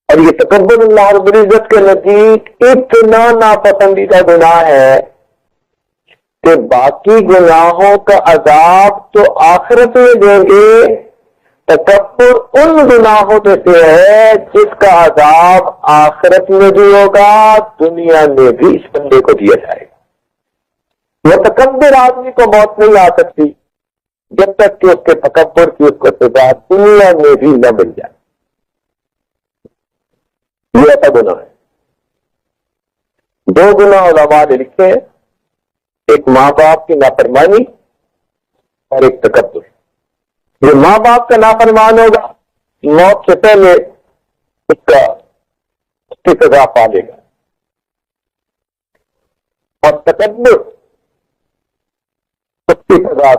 اور یہ تکبر اللہ رب العزت کے نزدیک اتنا ناپسندیدہ گناہ ہے کہ باقی گناہوں کا عذاب تو آخرت میں دیں گے، تکبر ان گناہوں میں سے ہے جس کا عذاب آخرت میں بھی ہوگا، دنیا میں بھی اس بندے کو دیا جائے گا۔ وہ تکبر آدمی کو موت نہیں آ سکتی جب تک کہ اس کے تکبر کی اس کو سزا دنیا میں بھی نہ مل جائے۔ یہ ایسا گناہ ہے۔ دو گناہ علماء نے لکھے ہیں، ایک ماں باپ کی نافرمانی اور ایک تکبر۔ جو ماں باپ کا نافرمان ہوگا موت سے پہلے اس کی سزا پا لے گا، اور تکبر اس کی سزا